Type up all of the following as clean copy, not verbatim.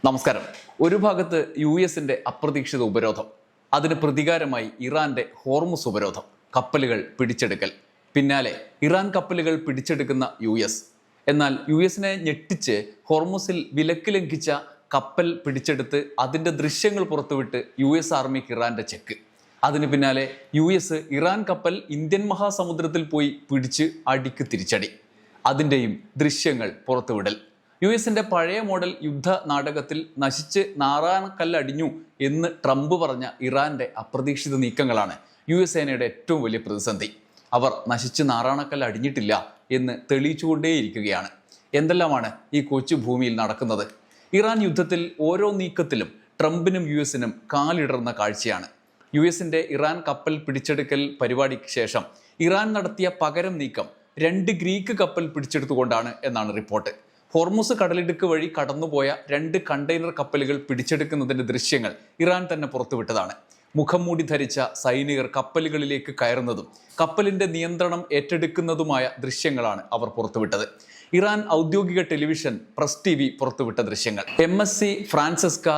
നമസ്കാരം. ഒരു ഭാഗത്ത് യു.എസിന്റെ അപ്രതീക്ഷിത ഉപരോധം, അതിന് പ്രതികാരമായി ഇറാന്റെ ഹോർമുസ് ഉപരോധം, കപ്പലുകൾ പിടിച്ചെടുക്കൽ, പിന്നാലെ ഇറാൻ കപ്പലുകൾ പിടിച്ചെടുക്കുന്ന യു.എസ്. എന്നാൽ യു.എസിനെ ഞെട്ടിച്ച് ഹോർമുസിൽ വിലക്ക് ലംഘിച്ച കപ്പൽ പിടിച്ചെടുത്ത് അതിൻ്റെ ദൃശ്യങ്ങൾ പുറത്തുവിട്ട് യു.എസ്. ആർമിക്ക് ഇറാന്റെ ചെക്ക്. അതിന് പിന്നാലെ യു.എസ്. ഇറാൻ കപ്പൽ ഇന്ത്യൻ മഹാസമുദ്രത്തിൽ പോയി പിടിച്ച് അടിക്ക് തിരിച്ചടി, അതിൻ്റെയും ദൃശ്യങ്ങൾ പുറത്തുവിടൽ. യു.എസിന്റെ പഴയ മോഡൽ യുദ്ധ നാടകത്തിൽ നശിച്ച് നാറാണക്കല്ലടിഞ്ഞു എന്ന് ട്രംപ് പറഞ്ഞ ഇറാന്റെ അപ്രതീക്ഷിത നീക്കങ്ങളാണ് യു.എസ്. സേനയുടെ ഏറ്റവും വലിയ പ്രതിസന്ധി. അവർ നശിച്ച് നാറാണക്കല്ല് അടിഞ്ഞിട്ടില്ല എന്ന് തെളിയിച്ചുകൊണ്ടേയിരിക്കുകയാണ്. എന്തെല്ലാമാണ് ഈ കൊച്ചു ഭൂമിയിൽ നടക്കുന്നത്? ഇറാൻ യുദ്ധത്തിൽ ഓരോ നീക്കത്തിലും ട്രംപിനും യു.എസിനും കാലിടർന്ന കാഴ്ചയാണ്. യു.എസിന്റെ ഇറാൻ കപ്പൽ പിടിച്ചെടുക്കൽ പരിപാടിക്ക് ശേഷം ഇറാൻ നടത്തിയ പകരം നീക്കം 2 ഗ്രീക്ക് കപ്പൽ പിടിച്ചെടുത്തുകൊണ്ടാണ് എന്നാണ് റിപ്പോർട്ട്. ഹോർമുസ് കടലിടുക്ക് വഴി കടന്നുപോയ 2 കണ്ടെയ്നർ കപ്പലുകൾ പിടിച്ചെടുക്കുന്നതിന്റെ ദൃശ്യങ്ങൾ ഇറാൻ തന്നെ പുറത്തുവിട്ടതാണ്. മുഖം മൂടി ധരിച്ച സൈനികർ കപ്പലുകളിലേക്ക് കയറുന്നതും കപ്പലിന്റെ നിയന്ത്രണം ഏറ്റെടുക്കുന്നതുമായ ദൃശ്യങ്ങളാണ് അവർ പുറത്തുവിട്ടത്. ഇറാൻ ഔദ്യോഗിക ടെലിവിഷൻ പ്രസ് TV പുറത്തുവിട്ട ദൃശ്യങ്ങൾ. MSC ഫ്രാൻസിസ്ക,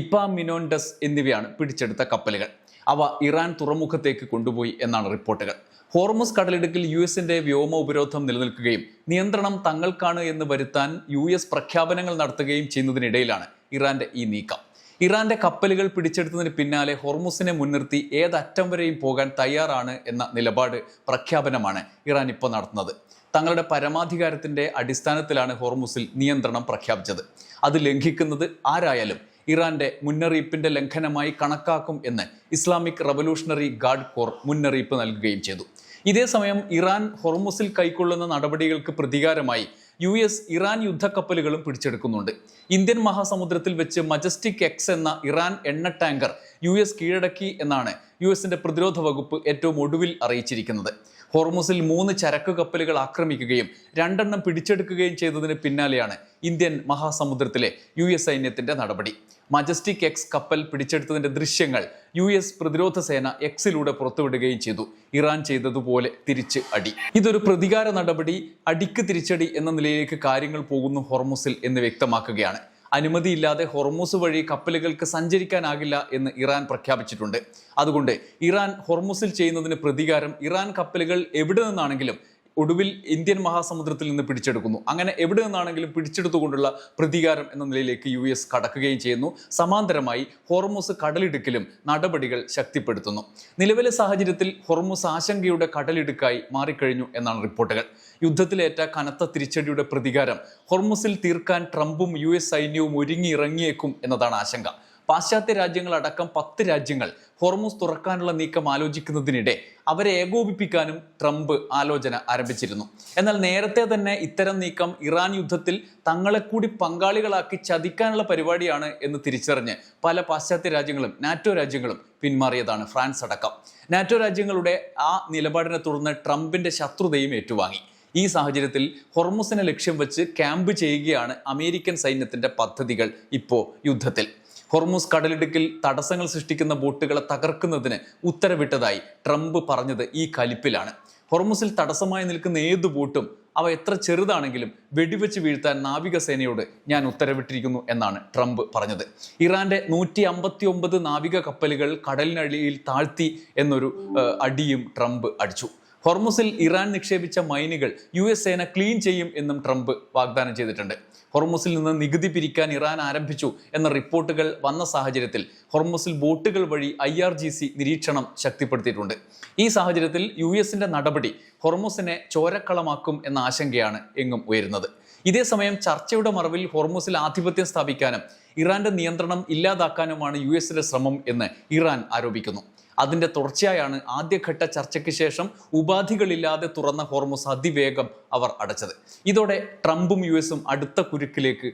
ഇപ്പാമിനോൻഡസ് എന്നിവയാണ് പിടിച്ചെടുത്ത കപ്പലുകൾ. അവ ഇറാൻ തുറമുഖത്തേക്ക് കൊണ്ടുപോയി എന്നാണ് റിപ്പോർട്ടുകൾ. ഹോർമുസ് കടലിടുക്കിൽ യു.എസിന്റെ വ്യോമ ഉപരോധം നിലനിൽക്കുകയും നിയന്ത്രണം തങ്ങൾക്കാണ് എന്ന് വരുത്താൻ യു.എസ്. പ്രഖ്യാപനങ്ങൾ നടത്തുകയും ചെയ്യുന്നതിനിടയിലാണ് ഇറാന്റെ ഈ നീക്കം. ഇറാന്റെ കപ്പലുകൾ പിടിച്ചെടുത്തതിന് പിന്നാലെ ഹോർമുസിനെ മുൻനിർത്തി ഏതറ്റം വരെയും പോകാൻ തയ്യാറാണ് എന്ന നിലപാട് പ്രഖ്യാപനമാണ് ഇറാൻ ഇപ്പോൾ നടത്തുന്നത്. തങ്ങളുടെ പരമാധികാരത്തിന്റെ അടിസ്ഥാനത്തിലാണ് ഹോർമുസിൽ നിയന്ത്രണം പ്രഖ്യാപിച്ചത്. അത് ലംഘിക്കുന്നത് ആരായാലും ഇറാന്റെ മുന്നറിയിപ്പിന്റെ ലംഘനമായി കണക്കാക്കും എന്ന് ഇസ്ലാമിക് റവല്യൂഷണറി ഗാർഡ് കോർ മുന്നറിയിപ്പ് നൽകുകയും ചെയ്തു. ഇതേസമയം ഇറാൻ ഹോർമുസിൽ കൈക്കൊള്ളുന്ന നടപടികൾക്ക് പ്രതികാരമായി യു.എസ്. ഇറാൻ യുദ്ധക്കപ്പലുകളും പിടിച്ചെടുക്കുന്നുണ്ട്. ഇന്ത്യൻ മഹാസമുദ്രത്തിൽ വെച്ച് മജസ്റ്റിക് എക്സ് എന്ന ഇറാൻ എണ്ണ ടാങ്കർ യു.എസ്. കീഴടക്കി എന്നാണ് യു.എസിന്റെ പ്രതിരോധ വകുപ്പ് ഏറ്റവും ഒടുവിൽ അറിയിച്ചിരിക്കുന്നത്. ഹോർമുസിൽ 3 ചരക്ക് കപ്പലുകൾ ആക്രമിക്കുകയും 2 പിടിച്ചെടുക്കുകയും ചെയ്തതിന് പിന്നാലെയാണ് ഇന്ത്യൻ മഹാസമുദ്രത്തിലെ യു.എസ്. സൈന്യത്തിന്റെ നടപടി. മജസ്റ്റിക് എക്സ് കപ്പൽ പിടിച്ചെടുത്തതിന്റെ ദൃശ്യങ്ങൾ യു.എസ്. പ്രതിരോധ സേന എക്സിലൂടെ പുറത്തുവിടുകയും ചെയ്തു. ഇറാൻ ചെയ്തതുപോലെ തിരിച്ച് അടി. ഇതൊരു പ്രതികാര നടപടി, അടിക്ക് തിരിച്ചടി എന്ന നിലയിലേക്ക് കാര്യങ്ങൾ പോകുന്നു ഹോർമുസിൽ എന്ന് വ്യക്തമാക്കുകയാണ്. അനുമതിയില്ലാതെ ഹോർമുസ് വഴി കപ്പലുകൾക്ക് സഞ്ചരിക്കാനാകില്ല എന്ന് ഇറാൻ പ്രഖ്യാപിച്ചിട്ടുണ്ട്. അതുകൊണ്ട് ഇറാൻ ഹോർമുസിൽ ചെയ്യുന്നതിന് പ്രതികാരം ഇറാൻ കപ്പലുകൾ എവിടെ നിന്നാണെങ്കിലും ഒടുവിൽ ഇന്ത്യൻ മഹാസമുദ്രത്തിൽ നിന്ന് പിടിച്ചെടുക്കുന്നു. അങ്ങനെ എവിടെ നിന്നാണെങ്കിലും പിടിച്ചെടുത്തുകൊണ്ടുള്ള പ്രതികാരം എന്ന നിലയിലേക്ക് യു.എസ്. കടക്കുകയും ചെയ്യുന്നു. സമാന്തരമായി ഹോർമുസ് കടലിടുക്കിലും നടപടികൾ ശക്തിപ്പെടുത്തുന്നു. നിലവിലെ സാഹചര്യത്തിൽ ഹോർമുസ് ആശങ്കയുടെ കടലിടുക്കായി മാറിക്കഴിഞ്ഞു എന്നാണ് റിപ്പോർട്ടുകൾ. യുദ്ധത്തിലേറ്റ കനത്ത തിരിച്ചടിയുടെ പ്രതികാരം ഹോർമുസിൽ തീർക്കാൻ ട്രംപും യു.എസ്. സൈന്യവും ഒരുങ്ങിയിറങ്ങിയേക്കും എന്നതാണ് ആശങ്ക. പാശ്ചാത്യ രാജ്യങ്ങളടക്കം 10 രാജ്യങ്ങൾ ഹോർമുസ് തുറക്കാനുള്ള നീക്കം ആലോചിക്കുന്നതിനിടെ അവരെ ഏകോപിപ്പിക്കാനും ട്രംപ് ആലോചന ആരംഭിച്ചിരുന്നു. എന്നാൽ നേരത്തെ തന്നെ ഇത്തരം നീക്കം ഇറാൻ യുദ്ധത്തിൽ തങ്ങളെ കൂടി പങ്കാളികളാക്കി ചതിക്കാനുള്ള പരിപാടിയാണ് എന്ന് തിരിച്ചറിഞ്ഞ് പല പാശ്ചാത്യ രാജ്യങ്ങളും നാറ്റോ രാജ്യങ്ങളും പിന്മാറിയതാണ്, ഫ്രാൻസ് അടക്കം. നാറ്റോ രാജ്യങ്ങളുടെ ആ നിലപാടിനെ തുടർന്ന് ട്രംപിന്റെ ശത്രുതയും ഏറ്റുവാങ്ങി. ഈ സാഹചര്യത്തിൽ ഹോർമുസിനെ ലക്ഷ്യം വെച്ച് ക്യാമ്പ് ചെയ്യുകയാണ് അമേരിക്കൻ സൈന്യത്തിന്റെ പദ്ധതികൾ ഇപ്പോൾ യുദ്ധത്തിൽ. ഹോർമുസ് കടലിടുക്കിൽ തടസ്സങ്ങൾ സൃഷ്ടിക്കുന്ന ബോട്ടുകളെ തകർക്കുന്നതിന് ഉത്തരവിട്ടതായി ട്രംപ് പറഞ്ഞത് ഈ കലിപ്പിലാണ്. ഹോർമുസിൽ തടസ്സമായി നിൽക്കുന്ന ഏതു ബോട്ടും അവ എത്ര ചെറുതാണെങ്കിലും വെടിവെച്ച് വീഴ്ത്താൻ നാവികസേനയോട് ഞാൻ ഉത്തരവിട്ടിരിക്കുന്നു എന്നാണ് ട്രംപ് പറഞ്ഞത്. ഇറാന്റെ 159 നാവിക കപ്പലുകൾ കടലിനടിയിൽ താഴ്ത്തി എന്നൊരു അടിയും ട്രംപ് അടിച്ചു. ഹോർമുസിൽ ഇറാൻ നിക്ഷേപിച്ച മൈനുകൾ യു.എസ്. സേന ക്ലീൻ ചെയ്യും എന്നും ട്രംപ് വാഗ്ദാനം ചെയ്തിട്ടുണ്ട്. ഹോർമുസിൽ നിന്ന് നികുതി പിരിക്കാൻ ഇറാൻ ആരംഭിച്ചു എന്ന റിപ്പോർട്ടുകൾ വന്ന സാഹചര്യത്തിൽ ഹോർമുസിൽ ബോട്ടുകൾ വഴി IRGC നിരീക്ഷണം ശക്തിപ്പെടുത്തിയിട്ടുണ്ട്. ഈ സാഹചര്യത്തിൽ യു.എസിന്റെ നടപടി ഹോർമുസിനെ ചോരക്കളമാക്കും എന്ന ആശങ്കയാണ് എങ്ങും ഉയരുന്നത്. ഇതേസമയം ചർച്ചയുടെ മറവിൽ ഹോർമുസിൽ ആധിപത്യം സ്ഥാപിക്കാനും ഇറാന്റെ നിയന്ത്രണം ഇല്ലാതാക്കാനുമാണ് യു.എസിന്റെ ശ്രമം എന്ന് ഇറാൻ ആരോപിക്കുന്നു. അതിന്റെ തുടർച്ചയായാണ് ആദ്യഘട്ട ചർച്ചയ്ക്ക് ശേഷം ഉപാധികളില്ലാതെ തുറന്ന ഹോർമുസ് അതിവേഗം അവർ അടച്ചത്. ഇതോടെ ട്രംപും യു.എസും അടുത്ത കുരുക്കിലേക്ക്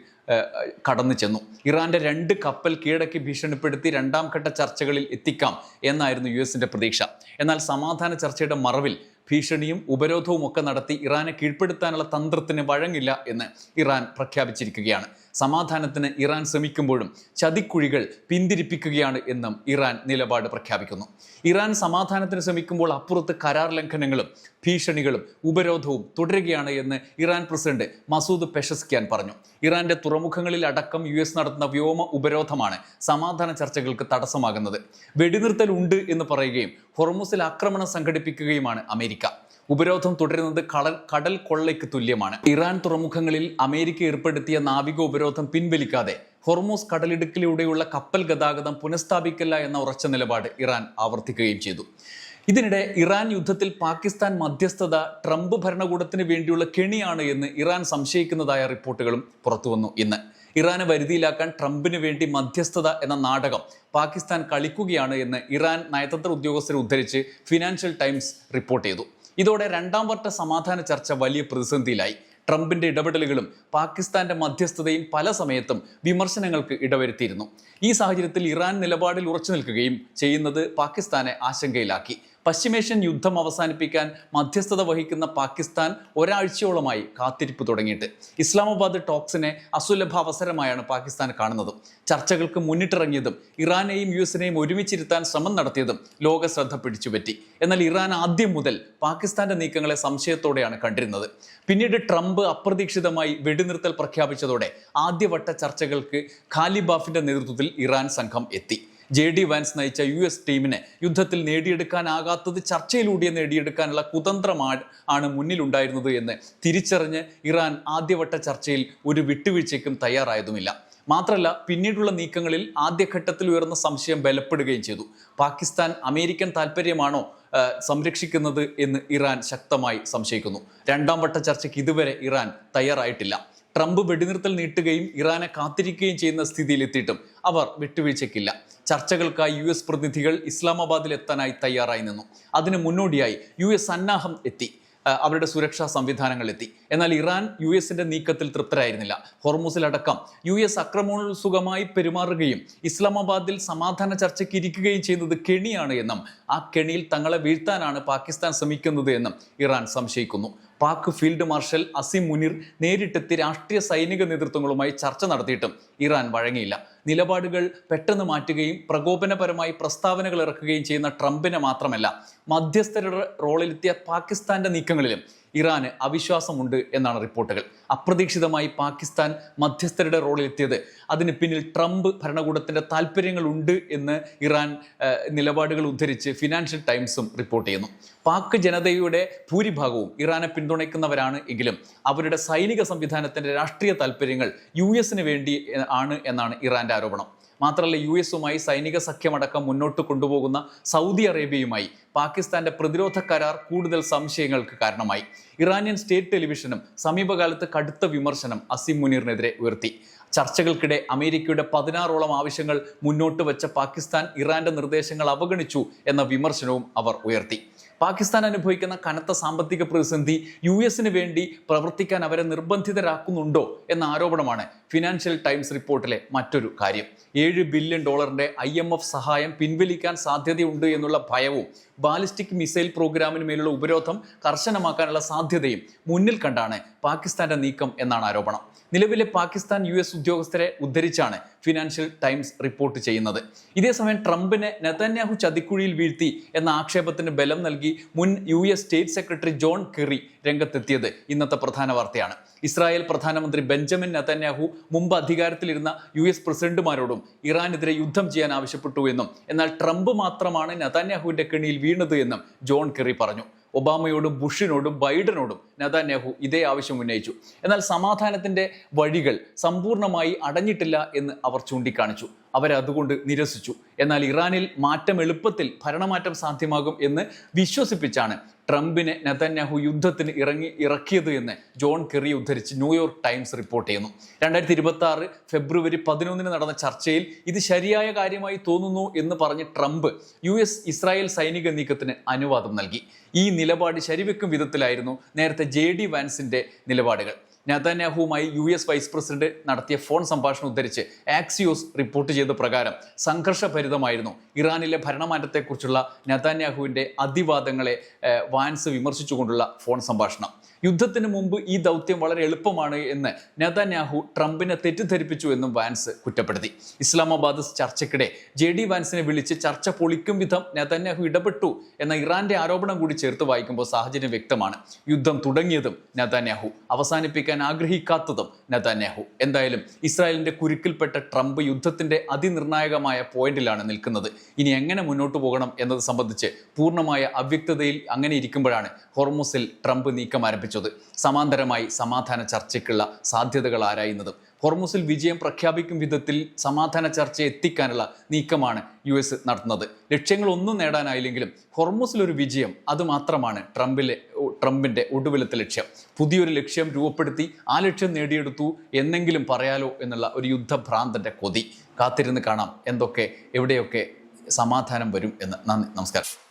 കടന്നു ചെന്നു. ഇറാന്റെ 2 കപ്പൽ കീഴടക്കി ഭീഷണിപ്പെടുത്തി 2ാം ഘട്ട ചർച്ചകളിൽ എത്തിക്കാം എന്നായിരുന്നു യു.എസിന്റെ പ്രതീക്ഷ. എന്നാൽ സമാധാന ചർച്ചയുടെ മറവിൽ ഭീഷണിയും ഉപരോധവും ഒക്കെ നടത്തി ഇറാനെ കീഴ്പ്പെടുത്താനുള്ള തന്ത്രത്തിന് വഴങ്ങില്ല എന്ന് ഇറാൻ പ്രഖ്യാപിച്ചിരിക്കുകയാണ്. സമാധാനത്തിന് ഇറാൻ ശ്രമിക്കുമ്പോഴും ചതിക്കുഴികൾ പിന്തിരിപ്പിക്കുകയാണ് എന്നും ഇറാൻ നിലപാട് പ്രഖ്യാപിക്കുന്നു. ഇറാൻ സമാധാനത്തിന് ശ്രമിക്കുമ്പോൾ അപ്പുറത്ത് കരാർ ലംഘനങ്ങളും ഭീഷണികളും ഉപരോധവും തുടരുകയാണ് എന്ന് ഇറാൻ പ്രസിഡന്റ് മസൂദ് പെഷസ്കിയാൻ പറഞ്ഞു. ഇറാന്റെ തുറമുഖങ്ങളിൽ അടക്കം US നടത്തുന്ന വ്യോമ ഉപരോധമാണ് സമാധാന ചർച്ചകൾക്ക് തടസ്സമാകുന്നത്. വെടിനിർത്തൽ ഉണ്ട് എന്ന് പറയുകയും ഹോർമുസിൽ ആക്രമണം സംഘടിപ്പിക്കുകയുമാണ് അമേരിക്ക. ഉപരോധം തുടരുന്നത് കടൽ കൊള്ളയ്ക്ക് തുല്യമാണ്. ഇറാൻ തുറമുഖങ്ങളിൽ അമേരിക്ക ഏർപ്പെടുത്തിയ നാവിക ഉപരോധം പിൻവലിക്കാതെ ഹോർമൂസ് കടലിടുക്കിലൂടെയുള്ള കപ്പൽ ഗതാഗതം പുനഃസ്ഥാപിക്കില്ല എന്ന ഉറച്ച നിലപാട് ഇറാൻ ആവർത്തിക്കുകയും ചെയ്തു. ഇതിനിടെ ഇറാൻ യുദ്ധത്തിൽ പാകിസ്ഥാൻ മധ്യസ്ഥത ട്രംപ് ഭരണകൂടത്തിന് വേണ്ടിയുള്ള കെണിയാണ് എന്ന് ഇറാൻ സംശയിക്കുന്നതായ റിപ്പോർട്ടുകളും പുറത്തുവന്നു. ഇന്ന് ഇറാനെ വരുതിയിലാക്കാൻ ട്രംപിന് വേണ്ടി മധ്യസ്ഥത എന്ന നാടകം പാകിസ്ഥാൻ കളിക്കുകയാണ് എന്ന് ഇറാൻ നയതന്ത്ര ഉദ്യോഗസ്ഥരെ ഉദ്ധരിച്ച് ഫിനാൻഷ്യൽ ടൈംസ് റിപ്പോർട്ട് ചെയ്തു. ഇതോടെ രണ്ടാം വർഷ സമാധാന ചർച്ച വലിയ പ്രതിസന്ധിയിലായി. ട്രംപിന്റെ ഇടപെടലുകളും പാകിസ്ഥാന്റെ മധ്യസ്ഥതയും പല സമയത്തും വിമർശനങ്ങൾക്ക് ഇടവരുത്തിയിരുന്നു. ഈ സാഹചര്യത്തിൽ ഇറാൻ നിലപാടിൽ ഉറച്ചു നിൽക്കുകയും ചെയ്യുന്നത് പാകിസ്ഥാനെ ആശങ്കയിലാക്കി. പശ്ചിമേഷ്യൻ യുദ്ധം അവസാനിപ്പിക്കാൻ മധ്യസ്ഥത വഹിക്കുന്ന പാകിസ്ഥാൻ ഒരാഴ്ചയോളമായി കാത്തിരിപ്പ് തുടങ്ങിയിട്ട്. ഇസ്ലാമാബാദ് ടോക്സിനെ അസുലഭ അവസരമായാണ് പാകിസ്ഥാൻ കാണുന്നതും. ചർച്ചകൾക്ക് മുന്നിട്ടിറങ്ങിയതും ഇറാനെയും US-നെയും ഒരുമിച്ചിരുത്താൻ ശ്രമം നടത്തിയതും ലോക ശ്രദ്ധ പിടിച്ചുപറ്റി. എന്നാൽ ഇറാൻ ആദ്യം മുതൽ പാകിസ്ഥാന്റെ നീക്കങ്ങളെ സംശയത്തോടെയാണ് കണ്ടിരുന്നത്. പിന്നീട് ട്രംപ് അപ്രതീക്ഷിതമായി വെടിനിർത്തൽ പ്രഖ്യാപിച്ചതോടെ ആദ്യവട്ട ചർച്ചകൾക്ക് ഖാലിബാഫിന്റെ നേതൃത്വത്തിൽ ഇറാൻ സംഘം എത്തി. JD വാൻസ് നയിച്ച US ടീമിനെ യുദ്ധത്തിൽ നേടിയെടുക്കാനാകാത്തത് ചർച്ചയിലൂടെ നേടിയെടുക്കാനുള്ള കുതന്ത്രമാണ് മുന്നിലുണ്ടായിരുന്നത് എന്ന് തിരിച്ചറിഞ്ഞ് ഇറാൻ ആദ്യവട്ട ചർച്ചയിൽ ഒരു വിട്ടുവീഴ്ചയ്ക്കും തയ്യാറായതുമില്ല. മാത്രമല്ല, പിന്നീടുള്ള നീക്കങ്ങളിൽ ആദ്യഘട്ടത്തിൽ ഉയർന്ന സംശയം ബലപ്പെടുകയും ചെയ്തു. പാകിസ്ഥാൻ അമേരിക്കൻ താല്പര്യമാണോ സംരക്ഷിക്കുന്നത് എന്ന് ഇറാൻ ശക്തമായി സംശയിക്കുന്നു. രണ്ടാം വട്ട ചർച്ചയ്ക്ക് ഇതുവരെ ഇറാൻ തയ്യാറായിട്ടില്ല. ട്രംപ് വെടിനിർത്തൽ നീട്ടുകയും ഇറാനെ കാത്തിരിക്കുകയും ചെയ്യുന്ന സ്ഥിതിയിലെത്തിയിട്ടും അവർ വിട്ടുവീഴ്ചയ്ക്കില്ല. ചർച്ചകൾക്കായി US പ്രതിനിധികൾ ഇസ്ലാമാബാദിൽ എത്താനായി തയ്യാറായി നിന്നു. അതിന് മുന്നോടിയായി US സന്നാഹം എത്തി, അവരുടെ സുരക്ഷാ സംവിധാനങ്ങൾ എത്തി. എന്നാൽ ഇറാൻ US-ന്റെ നീക്കത്തിൽ തൃപ്തരായിരുന്നില്ല. ഹോർമുസിലടക്കം US അക്രമോത്സുകമായി പെരുമാറുകയും ഇസ്ലാമാബാദിൽ സമാധാന ചർച്ചയ്ക്ക് ഇരിക്കുകയും ചെയ്യുന്നത് കെണിയാണ് എന്നും ആ കെണിയിൽ തങ്ങളെ വീഴ്ത്താനാണ് പാകിസ്ഥാൻ ശ്രമിക്കുന്നത് എന്നും ഇറാൻ സംശയിക്കുന്നു. പാക് ഫീൽഡ് മാർഷൽ അസിം മുനീർ നേരിട്ടെത്തി രാഷ്ട്രീയ സൈനിക നേതൃത്വങ്ങളുമായി ചർച്ച നടത്തിയിട്ടും ഇറാൻ വഴങ്ങിയില്ല. നിലപാടുകൾ പെട്ടെന്ന് മാറ്റുകയും പ്രകോപനപരമായി പ്രസ്താവനകൾ ഇറക്കുകയും ചെയ്യുന്ന ട്രംപിനെ മാത്രമല്ല, മധ്യസ്ഥരുടെ റോളിലെത്തിയ പാകിസ്ഥാന്റെ നീക്കങ്ങളിലും ഇറാന് അവിശ്വാസമുണ്ട് എന്നാണ് റിപ്പോർട്ടുകൾ. അപ്രതീക്ഷിതമായി പാകിസ്ഥാൻ മധ്യസ്ഥരുടെ റോളിലെത്തിയത് അതിന് പിന്നിൽ ട്രംപ് ഭരണകൂടത്തിന്റെ താല്പര്യങ്ങളുണ്ട് എന്ന് ഇറാൻ നിലപാടുകൾ ഉദ്ധരിച്ച് ഫിനാൻഷ്യൽ ടൈംസും റിപ്പോർട്ട് ചെയ്യുന്നു. പാക് ജനതയുടെ ഭൂരിഭാഗവും ഇറാനെ പിന്തുണയ്ക്കുന്നവരാണ് എങ്കിലും അവരുടെ സൈനിക സംവിധാനത്തിന്റെ രാഷ്ട്രീയ താല്പര്യങ്ങൾ US-ന് വേണ്ടി ആണ് എന്നാണ് ഇറാന്റെ ആരോപണം. മാത്രമല്ല, US-ഉമായി സൈനിക സഖ്യമടക്കം മുന്നോട്ട് കൊണ്ടുപോകുന്ന സൗദി അറേബ്യയുമായി പാകിസ്ഥാന്റെ പ്രതിരോധ കരാർ കൂടുതൽ സംശയങ്ങൾക്ക് കാരണമായി. ഇറാനിയൻ സ്റ്റേറ്റ് ടെലിവിഷനും സമീപകാലത്ത് കടുത്ത വിമർശനം അസിം മുനീറിനെതിരെ ഉയർത്തി. ചർച്ചകൾക്കിടെ അമേരിക്കയുടെ 16ഓളം ആവശ്യങ്ങൾ മുന്നോട്ട് വെച്ച പാകിസ്ഥാൻ ഇറാന്റെ നിർദ്ദേശങ്ങൾ അവഗണിച്ചു എന്ന വിമർശനവും അവർ ഉയർത്തി. പാകിസ്ഥാൻ അനുഭവിക്കുന്ന കനത്ത സാമ്പത്തിക പ്രതിസന്ധി US-ന് വേണ്ടി പ്രവർത്തിക്കാൻ അവരെ നിർബന്ധിതരാക്കുന്നുണ്ടോ എന്ന ആരോപണമാണ് ഫിനാൻഷ്യൽ ടൈംസ് റിപ്പോർട്ടിലെ മറ്റൊരു കാര്യം. $7 ബില്യൺ IMF സഹായം പിൻവലിക്കാൻ സാധ്യതയുണ്ട് എന്നുള്ള ഭയവും ബാലിസ്റ്റിക് മിസൈൽ പ്രോഗ്രാമിന് മേലുള്ള ഉപരോധം കർശനമാക്കാനുള്ള സാധ്യതയും മുന്നിൽ കണ്ടാണ് പാകിസ്ഥാന്റെ നീക്കം എന്നാണ് ആരോപണം. നിലവിലെ പാകിസ്ഥാൻ US ഉദ്യോഗസ്ഥരെ ഉദ്ധരിച്ചാണ് ഫിനാൻഷ്യൽ ടൈംസ് റിപ്പോർട്ട് ചെയ്യുന്നത്. ഇതേസമയം ട്രംപിനെ നെതന്യാഹു ചതിക്കുഴിയിൽ വീഴ്ത്തി എന്ന ആക്ഷേപത്തിന് ബലം നൽകി മുൻ US സ്റ്റേറ്റ് സെക്രട്ടറി ജോൺ കെറി രംഗത്തെത്തിയത് ഇന്നത്തെ പ്രധാന വാർത്തയാണ്. ഇസ്രായേൽ പ്രധാനമന്ത്രി ബെഞ്ചമിൻ നെതന്യാഹു മുമ്പ് അധികാരത്തിലിരുന്ന US പ്രസിഡന്റുമാരോടും ഇറാനെതിരെ യുദ്ധം ചെയ്യാൻ ആവശ്യപ്പെട്ടു എന്നും എന്നാൽ ട്രംപ് മാത്രമാണ് നെതന്യാഹുവിന്റെ കെണിയിൽ വീണത് എന്നും ജോൺ കെറി പറഞ്ഞു. ഒബാമയോടും ബുഷിനോടും ബൈഡനോടും നെതന്യാഹു ഇതേ ആവശ്യം ഉന്നയിച്ചു. എന്നാൽ സമാധാനത്തിന്റെ വഴികൾ സമ്പൂർണ്ണമായി അടഞ്ഞിട്ടില്ല എന്ന് അവർ ചൂണ്ടിക്കാണിച്ചു. അവരതുകൊണ്ട് നിരസിച്ചു. എന്നാൽ ഇറാനിൽ മാറ്റം എളുപ്പത്തിൽ ഭരണമാറ്റം സാധ്യമാകും എന്ന് വിശ്വസിപ്പിച്ചാണ് ട്രംപിനെ നെതന്യാഹു യുദ്ധത്തിന് ഇറക്കിയത് എന്ന് ജോൺ കെറി ഉദ്ധരിച്ച് ന്യൂയോർക്ക് ടൈംസ് റിപ്പോർട്ട് ചെയ്യുന്നു. 2026 ഫെബ്രുവരി 11 നടന്ന ചർച്ചയിൽ ഇത് ശരിയായ കാര്യമായി തോന്നുന്നു എന്ന് പറഞ്ഞ് ട്രംപ് US ഇസ്രായേൽ സൈനിക നീക്കത്തിന് അനുവാദം നൽകി. ഈ നിലപാട് ശരിവെക്കും വിധത്തിലായിരുന്നു നേരത്തെ JD വാൻസിന്റെ നിലപാടുകൾ. നെതന്യാഹുവുമായി US വൈസ് പ്രസിഡന്റ് നടത്തിയ ഫോൺ സംഭാഷണം ഉദ്ധരിച്ച് ആക്സിയോസ് റിപ്പോർട്ട് ചെയ്ത പ്രകാരം സംഘർഷഭരിതമായിരുന്നു ഇറാനിലെ ഭരണമാറ്റത്തെക്കുറിച്ചുള്ള നെതന്യാഹുവിന്റെ അതിവാദങ്ങളെ വാൻസ് വിമർശിച്ചുകൊണ്ടുള്ള ഫോൺ സംഭാഷണം. യുദ്ധത്തിന് മുമ്പ് ഈ ദൗത്യം വളരെ എളുപ്പമാണ് എന്ന് നെതന്യാഹു ട്രംപിനെ തെറ്റിദ്ധരിപ്പിച്ചു എന്നും വാൻസ് കുറ്റപ്പെടുത്തി. ഇസ്ലാമാബാദ് ചർച്ചയ്ക്കിടെ JD വാൻസിനെ വിളിച്ച് ചർച്ച പൊളിക്കും വിധം നെതന്യാഹു ഇടപെട്ടു എന്ന ഇറാന്റെ ആരോപണം കൂടി ചേർത്ത് വായിക്കുമ്പോൾ സാഹചര്യം വ്യക്തമാണ്. യുദ്ധം തുടങ്ങിയതും നെതന്യാഹു, അവസാനിപ്പിക്കാൻ ആഗ്രഹിക്കാത്തതും നെതന്യാഹു. എന്തായാലും ഇസ്രായേലിന്റെ കുരുക്കിൽപ്പെട്ട ട്രംപ് യുദ്ധത്തിന്റെ അതിനിർണായകമായ പോയിന്റിലാണ് നിൽക്കുന്നത്. ഇനി എങ്ങനെ മുന്നോട്ട് പോകണം എന്നത് സംബന്ധിച്ച് പൂർണ്ണമായ അവ്യക്തതയിൽ അങ്ങനെ ഇരിക്കുമ്പോഴാണ് ഹോർമുസിൽ ട്രംപ് നീക്കം ആരംഭിച്ചത്. സമാന്തരമായി സമാധാന ചർച്ചയ്ക്കുള്ള സാധ്യതകൾ ആരായുന്നതും ഹോർമുസിൽ വിജയം പ്രഖ്യാപിക്കും വിധത്തിൽ സമാധാന ചർച്ച എത്തിക്കാനുള്ള നീക്കമാണ് US നടത്തുന്നത്. ലക്ഷ്യങ്ങളൊന്നും നേടാനായില്ലെങ്കിലും ഹോർമുസിൽ ഒരു വിജയം അത് മാത്രമാണ് ട്രംപിന്റെ ഒടുവിലത്തെ ലക്ഷ്യം. പുതിയൊരു ലക്ഷ്യം രൂപപ്പെടുത്തി ആ ലക്ഷ്യം നേടിയെടുത്തു എന്നെങ്കിലും പറയാലോ എന്നുള്ള ഒരു യുദ്ധഭ്രാന്തന്റെ കൊതി. കാത്തിരുന്ന് കാണാം എന്തൊക്കെ എവിടെയൊക്കെ സമാധാനം വരും എന്ന്. നന്ദി, നമസ്കാരം.